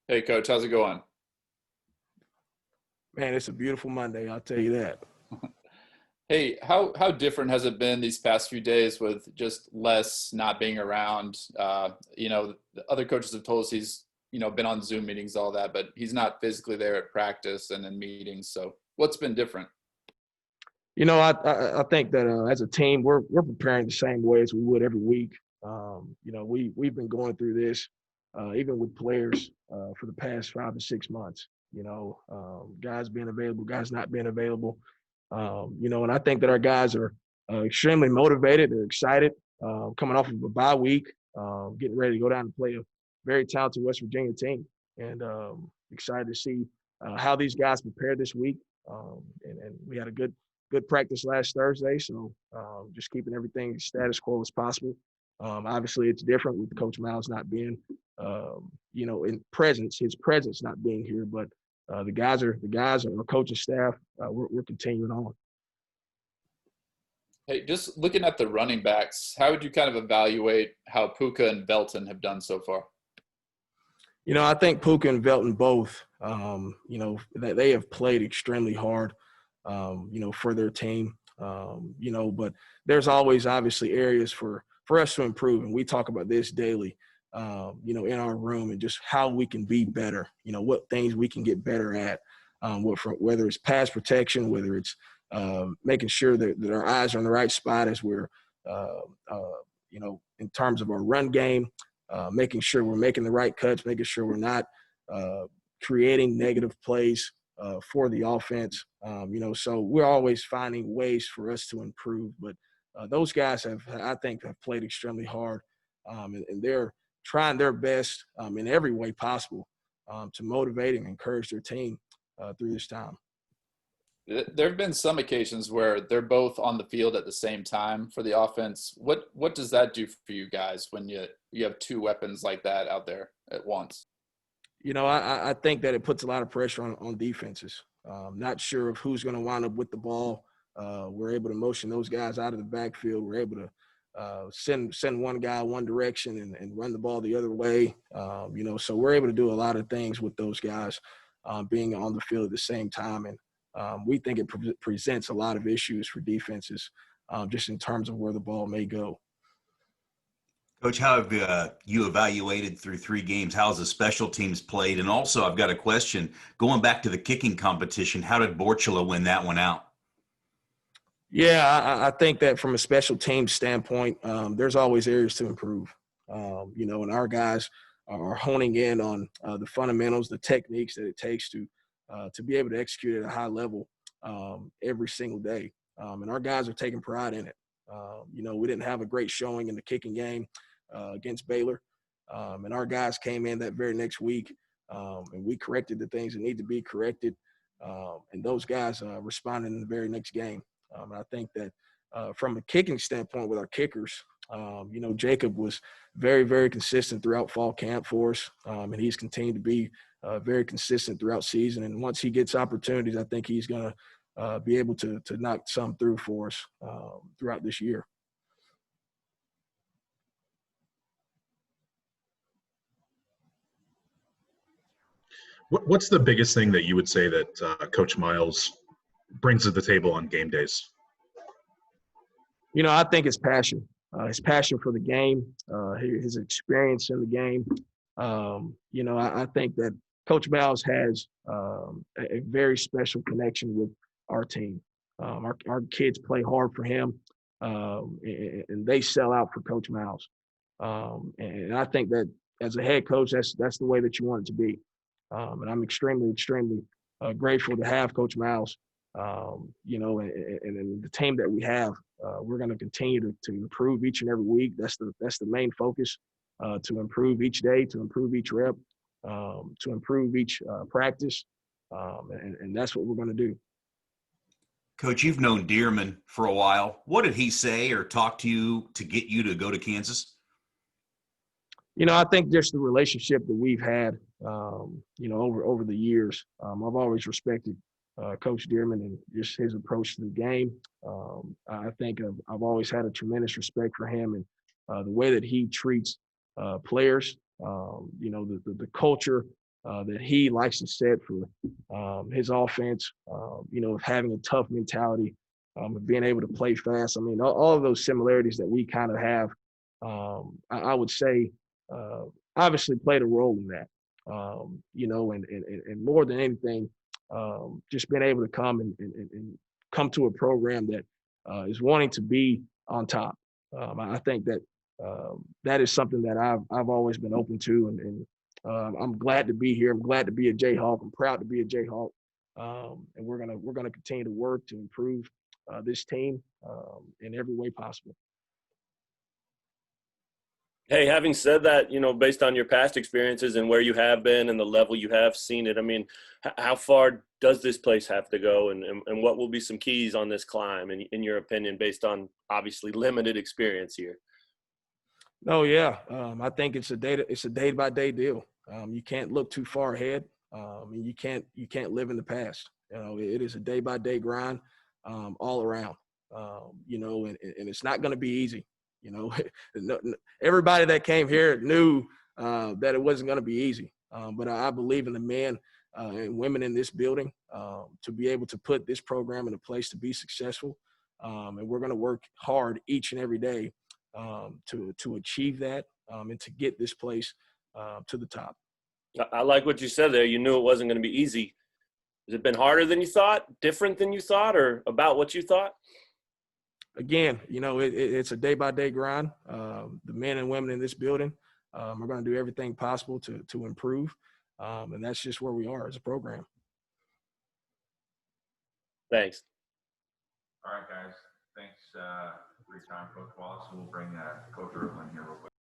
Hey, Coach, how's it going? Man, it's a beautiful Monday, I'll tell you that. Hey, how different has it been these past few days with just Les not being around? The other coaches have told us he's been on Zoom meetings, all that, but he's not physically there at practice and in meetings. So what's been different? I think that as a team, we're preparing the same way as we would every week. We've been going through this, even with players, for the past 5 to 6 months. Guys being available, guys not being available. And I think that our guys are extremely motivated. They're excited, coming off of a bye week, getting ready to go down and play a very talented West Virginia team, and excited to see how these guys prepare this week. And we had a good practice last Thursday, so just keeping everything status quo as possible. Obviously, it's different with Coach Miles not being, in presence, his presence not being here, but the guys are our coaching staff. We're continuing on. Hey, just looking at the running backs, how would you kind of evaluate how Puka and Belton have done so far? I think Puka and Velton both, that they have played extremely hard, for their team. But there's always obviously areas for us to improve, and we talk about this daily. In our room and just how we can be better. What things we can get better at. Whether it's pass protection, whether it's making sure that our eyes are in the right spot as we're, in terms of our run game, making sure we're making the right cuts, making sure we're not creating negative plays for the offense. So we're always finding ways for us to improve. But those guys I think, have played extremely hard, and they're trying their best in every way possible to motivate and encourage their team through this time. There have been some occasions where they're both on the field at the same time for the offense. What does that do for you guys when you have two weapons like that out there at once? I think that it puts a lot of pressure on defenses. Not sure of who's going to wind up with the ball. We're able to motion those guys out of the backfield. We're able to send one guy one direction and run the ball the other way. So we're able to do a lot of things with those guys being on the field at the same time. And we think it presents a lot of issues for defenses just in terms of where the ball may go. Coach, how have you evaluated through 3 games? How has the special teams played? And also, I've got a question. Going back to the kicking competition, how did Borchula win that one out? Yeah, I think that from a special team standpoint, there's always areas to improve. And our guys are honing in on the fundamentals, the techniques that it takes to be able to execute at a high level every single day. And our guys are taking pride in it. We didn't have a great showing in the kicking game against Baylor, and our guys came in that very next week, and we corrected the things that need to be corrected, and those guys responded in the very next game. And I think that from a kicking standpoint with our kickers, Jacob was very, very consistent throughout fall camp for us, and he's continued to be very consistent throughout season. And once he gets opportunities, I think he's going to be able to knock some through for us throughout this year. What's the biggest thing that you would say that Coach Miles brings to the table on game days? I think his passion for the game, his experience in the game. I think that Coach Miles has a very special connection with our team. Our kids play hard for him, and they sell out for Coach Miles. And I think that as a head coach, that's the way that you want it to be. And I'm extremely, extremely grateful to have Coach Miles. And the team that we have, we're going to continue to improve each and every week. That's the main focus, to improve each day, to improve each rep, to improve each practice, and that's what we're going to do. Coach, you've known Dearman for a while. What did he say or talk to you to get you to go to Kansas? I think just the relationship that we've had, over the years. I've always respected Coach Dearman and just his approach to the game. I think I've always had a tremendous respect for him and the way that he treats players. The culture that he likes to set for his offense, of having a tough mentality, of being able to play fast. I mean, all of those similarities that we kind of have, I would say, obviously played a role in that. And more than anything, just being able to come and come to a program that is wanting to be on top. I think that that is something that I've always been open to, and I'm glad to be here. I'm glad to be a Jayhawk. I'm proud to be a Jayhawk, and we're gonna continue to work to improve this team in every way possible. Hey, having said that, based on your past experiences and where you have been and the level you have seen it, I mean, how far does this place have to go, and what will be some keys on this climb, in your opinion, based on obviously limited experience here? Oh yeah, I think it's a day by day deal. You can't look too far ahead, and you can't live in the past. It is a day by day grind all around. And it's not going to be easy. Everybody that came here knew that it wasn't going to be easy. But I believe in the men and women in this building to be able to put this program in a place to be successful. And we're going to work hard each and every day to achieve that and to get this place to the top. I like what you said there. You knew it wasn't going to be easy. Has it been harder than you thought, different than you thought, or about what you thought? Again, it's a day by day grind. The men and women in this building are going to do everything possible to improve. And that's just where we are as a program. Thanks. All right, guys. Thanks for your time, Coach Wallace. We'll bring Coach Irvin here real quick.